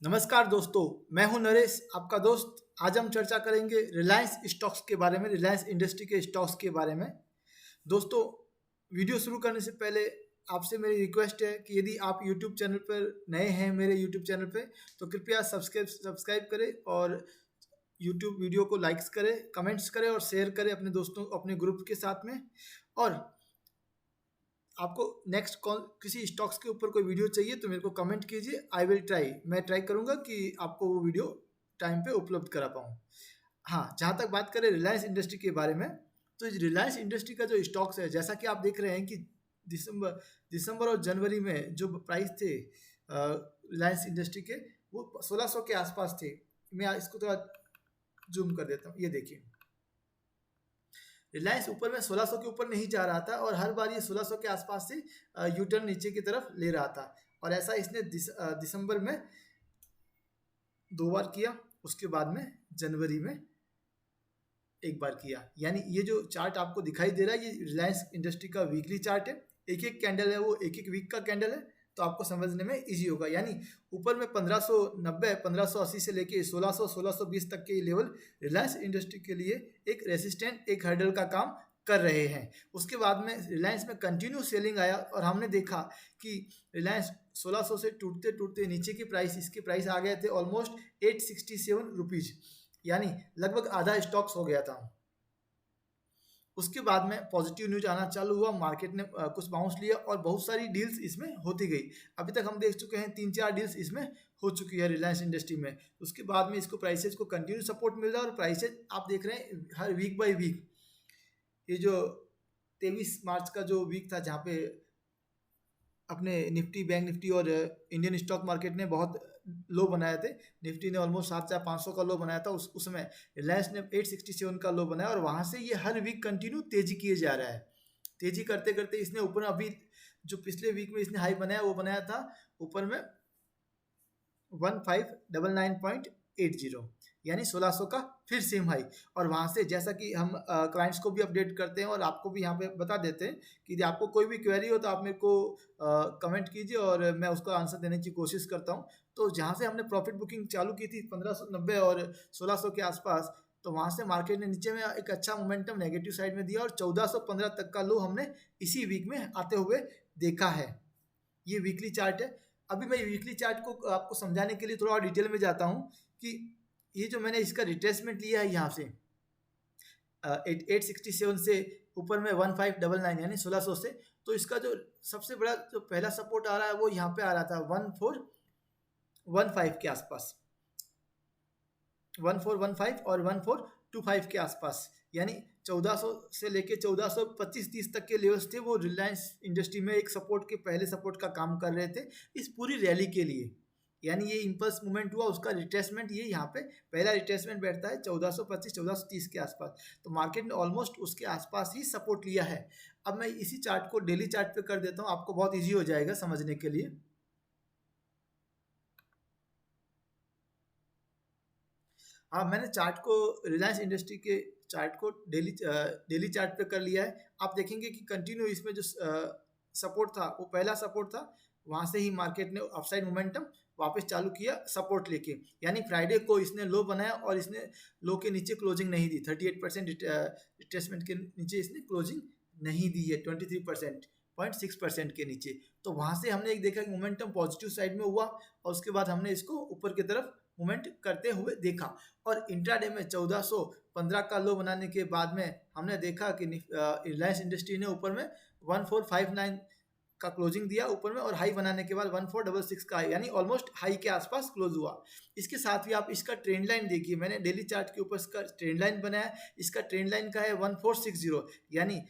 नमस्कार दोस्तों, मैं हूं नरेश, आपका दोस्त। आज हम चर्चा करेंगे रिलायंस स्टॉक्स के बारे में, रिलायंस इंडस्ट्री के स्टॉक्स के बारे में। दोस्तों, वीडियो शुरू करने से पहले आपसे मेरी रिक्वेस्ट है कि यदि आप यूट्यूब चैनल पर नए हैं, मेरे यूट्यूब चैनल पे, तो कृपया सब्सक्राइब करें और यूट्यूब वीडियो को लाइक्स करें, कमेंट्स करें और शेयर करें अपने दोस्तों, अपने ग्रुप के साथ में। और आपको नेक्स्ट कौन किसी स्टॉक्स के ऊपर कोई वीडियो चाहिए तो मेरे को कमेंट कीजिए। आई विल ट्राई, मैं ट्राई करूंगा कि आपको वो वीडियो टाइम पे उपलब्ध करा पाऊँ। हाँ, जहाँ तक बात करें रिलायंस इंडस्ट्री के बारे में, तो रिलायंस इंडस्ट्री का जो स्टॉक्स है, जैसा कि आप देख रहे हैं कि दिसंबर दिसंबर और जनवरी में जो प्राइस थे रिलायंस इंडस्ट्री के, वो 1600 के आसपास थे। मैं इसको थोड़ा जूम कर देता हूँ, ये देखिए। रिलायंस ऊपर में 1600 के ऊपर नहीं जा रहा था और हर बार ये 1600 के आसपास से यू टर्न नीचे की तरफ ले रहा था। और ऐसा इसने दिसंबर में 2 बार किया, उसके बाद में जनवरी में एक बार किया। यानी ये जो चार्ट आपको दिखाई दे रहा है, ये रिलायंस इंडस्ट्री का वीकली चार्ट है। एक एक कैंडल है, वो एक एक वीक का कैंडल है, तो आपको समझने में इजी होगा। यानी ऊपर में 1590 1580 से लेके 1600 1620 तक के लेवल रिलायंस इंडस्ट्री के लिए एक रेसिस्टेंट, एक हर्डल का काम कर रहे हैं। उसके बाद में रिलायंस में कंटिन्यू सेलिंग आया और हमने देखा कि रिलायंस 1600 से टूटते टूटते नीचे की प्राइस, इसके प्राइस आ गए थे ऑलमोस्ट 867 रुपीज़, यानी लगभग आधा स्टॉक्स हो गया था। उसके बाद में पॉजिटिव न्यूज आना चालू हुआ, मार्केट ने कुछ बाउंस लिया और बहुत सारी डील्स इसमें होती गई। अभी तक हम देख चुके हैं 3-4 डील्स इसमें हो चुकी है रिलायंस इंडस्ट्री में। उसके बाद में इसको प्राइसेज को कंटिन्यू सपोर्ट मिल रहा है और प्राइसेज आप देख रहे हैं हर वीक बाय वीक। ये जो 23 मार्च का जो वीक था, जहाँ पे अपने निफ्टी, बैंक निफ्टी और इंडियन स्टॉक मार्केट ने बहुत लो बनाए थे। निफ्टी ने ऑलमोस्ट 7500 का लो बनाया था, उसमें रिलायंस ने 867 का लो बनाया और वहाँ से ये हर वीक कंटिन्यू तेजी किए जा रहा है। तेजी करते करते इसने ऊपर, अभी जो पिछले वीक में इसने हाई बनाया, वो बनाया था ऊपर में 1599.80, यानी 1600 का फिर सेम हाई। और वहाँ से, जैसा कि हम क्लाइंट्स को भी अपडेट करते हैं और आपको भी यहाँ पे बता देते हैं कि यदि आपको कोई भी क्वेरी हो तो आप मेरे को कमेंट कीजिए और मैं उसका आंसर देने की कोशिश करता हूँ। तो जहाँ से हमने प्रॉफिट बुकिंग चालू की थी 1590 और 1600 के आसपास, तो वहाँ से मार्केट ने नीचे में एक अच्छा मोमेंटम नेगेटिव साइड में दिया और 1415 तक का लो हमने इसी वीक में आते हुए देखा है। ये वीकली चार्ट है। अभी मैं वीकली चार्ट को आपको समझाने के लिए थोड़ा और डिटेल में जाता हूँ कि ये जो मैंने इसका रिट्रेसमेंट लिया है यहाँ से 867 से ऊपर में 1599, यानी 1600 से, तो इसका जो सबसे बड़ा जो पहला सपोर्ट आ रहा है वो यहाँ पे आ रहा था 1415 के आसपास, 1415 और 1425 के आसपास। यानी 1400 से लेके 1425-30 तक के लेवल्स थे, वो रिलायंस इंडस्ट्री में एक सपोर्ट के, पहले सपोर्ट का काम कर रहे थे इस पूरी रैली के लिए। यानी ये इम्पल्स मूवमेंट हुआ, उसका रिट्रेसमेंट ये यहाँ पे पहला रिट्रेसमेंट बैठता है 1425 1430 के आसपास। तो मार्केट ने ऑलमोस्ट उसके आसपास ही सपोर्ट लिया है। अब मैं इसी चार्ट को डेली चार्ट पे कर देता हूँ, आपको बहुत ईजी हो जाएगा समझने के लिए। हाँ, मैंने चार्ट को, रिलायंस इंडस्ट्री के चार्ट को डेली चार्ट पे कर लिया है। आप देखेंगे कि कंटिन्यू इसमें जो सपोर्ट था, वो पहला सपोर्ट था, वहाँ से ही मार्केट ने अपसाइड मोमेंटम वापस चालू किया सपोर्ट लेके। यानी फ्राइडे को इसने लो बनाया और इसने लो के नीचे क्लोजिंग नहीं दी, 38% रिट्रेसमेंट के नीचे इसने क्लोजिंग नहीं दी है, 23.6% के नीचे। तो वहाँ से हमने एक देखा कि मोमेंटम पॉजिटिव साइड में हुआ और उसके बाद हमने इसको ऊपर की तरफ मूवमेंट करते हुए देखा। और इंट्राडे में 1415 का लो बनाने के बाद में हमने देखा कि रिलायंस इंडस्ट्री ने ऊपर में 1459 का क्लोजिंग दिया ऊपर में, और हाई बनाने के बाद 1466 का, यानी ऑलमोस्ट हाई के आसपास क्लोज हुआ। इसके साथ ही आप इसका ट्रेंड लाइन देखिए, मैंने डेली चार्ट के ऊपर इसका ट्रेंड लाइन बनाया। इसका ट्रेंड लाइन का है 1460, यानी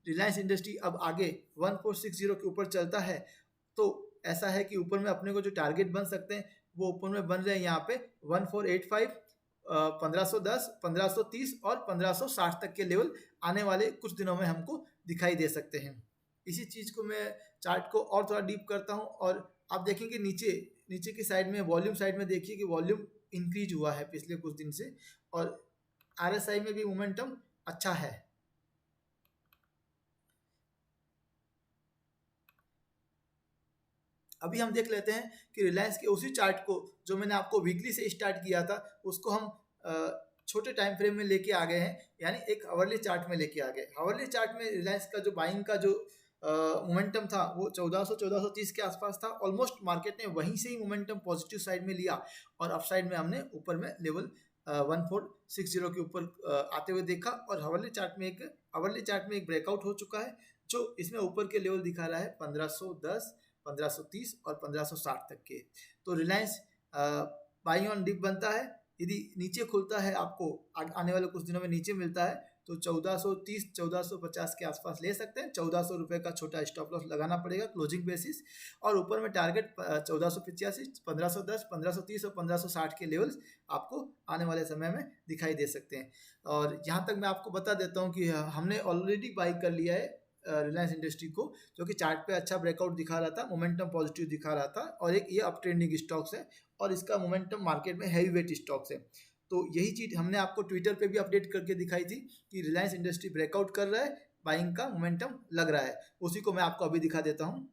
रिलायंस इंडस्ट्री अब आगे 1460 के ऊपर चलता है तो ऐसा है कि ऊपर में अपने को जो टारगेट बन सकते हैं वो ऊपर में बन रहे हैं यहाँ पे 1485, 1510, 1530 और 1560 तक के लेवल आने वाले कुछ दिनों में हमको दिखाई दे सकते हैं। इसी चीज़ को मैं चार्ट को और थोड़ा डीप करता हूँ और आप देखेंगे नीचे नीचे की साइड में, वॉल्यूम साइड में देखिए कि वॉल्यूम इंक्रीज हुआ है पिछले कुछ दिन से, और आरएसआई में भी मोमेंटम अच्छा है। अभी हम देख लेते हैं कि रिलायंस के उसी चार्ट को जो मैंने आपको वीकली से स्टार्ट किया था उसको हम छोटे टाइम फ्रेम में लेके आ गए हैं, यानी एक हावरली चार्ट में लेके आ गए। हावरली चार्ट में रिलायंस का जो बाइंग का जो मोमेंटम था वो 1400-1430 के आसपास था। ऑलमोस्ट मार्केट ने वहीं से ही मोमेंटम पॉजिटिव साइड में लिया और अप साइड में हमने ऊपर में लेवल 1460 के ऊपर आते हुए देखा। और हावरली चार्ट में एक ब्रेकआउट हो चुका है जो इसमें ऊपर के लेवल दिखा रहा है 1510, 1530 और 1560 तक के। तो रिलायंस बाई ऑन डिप बनता है, यदि नीचे खुलता है आपको आने वाले कुछ दिनों में नीचे मिलता है तो 1430 1450 के आसपास ले सकते हैं। 1400 रुपये का छोटा स्टॉप लॉस लगाना पड़ेगा क्लोजिंग बेसिस, और ऊपर में टारगेट 1485, 1510, 1530 और 1560 के लेवल्स आपको आने वाले समय में दिखाई दे सकते हैं। और यहाँ तक मैं आपको बता देता हूँ कि हमने ऑलरेडी बाई कर लिया है रिलायंस इंडस्ट्री को, जो कि चार्ट पे अच्छा ब्रेकआउट दिखा रहा था, मोमेंटम पॉजिटिव दिखा रहा था, और एक ये अप ट्रेंडिंग स्टॉक्स है और इसका मोमेंटम मार्केट में हैवी वेट स्टॉक्स है। तो यही चीज़ हमने आपको ट्विटर पे भी अपडेट करके दिखाई थी कि रिलायंस इंडस्ट्री ब्रेकआउट कर रहा है, बाइंग का मोमेंटम लग रहा है। उसी को मैं आपको अभी दिखा देता हूँ।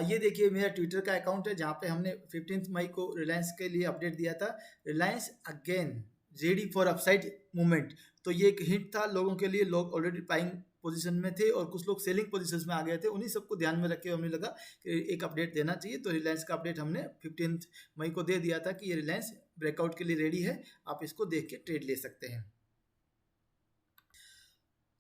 ये देखिए मेरा ट्विटर का अकाउंट है जहाँ पे हमने 15 मई को रिलायंस के लिए अपडेट दिया था, Reliance again ready for upside movement. तो ये एक हिंट था लोगों के लिए, लोग ऑलरेडी बाइंग पोजीशन में थे और कुछ लोग सेलिंग पोजीशंस में आ गए थे, उन्हीं सबको ध्यान में रख के हमने लगा कि एक अपडेट देना चाहिए। तो रिलायंस का अपडेट हमने 15 मई को दे दिया था कि ये रिलायंस ब्रेकआउट के लिए रेडी है, आप इसको देख के ट्रेड ले सकते हैं।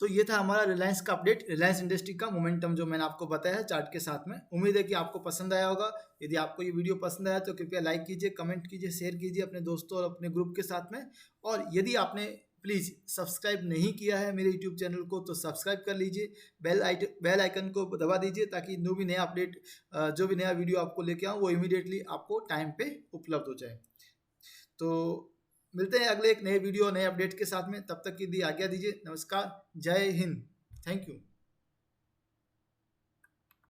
तो ये था हमारा रिलायंस का अपडेट, रिलायंस इंडस्ट्री का मोमेंटम जो मैंने आपको बताया है चार्ट के साथ में। उम्मीद है कि आपको पसंद आया होगा। यदि आपको ये वीडियो पसंद आया तो कृपया लाइक कीजिए, कमेंट कीजिए, शेयर कीजिए अपने दोस्तों और अपने ग्रुप के साथ में। और यदि आपने प्लीज़ सब्सक्राइब नहीं किया है मेरे यूट्यूब चैनल को तो सब्सक्राइब कर लीजिए, बेल आइकन को दबा दीजिए ताकि जो भी नया अपडेट जो भी नया वीडियो आपको लेके आऊँ वो इमीडिएटली आपको टाइम पे उपलब्ध हो जाए। तो मिलते हैं अगले एक नए वीडियो नए अपडेट के साथ में, तब तक के लिए आज्ञा दीजिए। नमस्कार, जय हिंद, थैंक यू।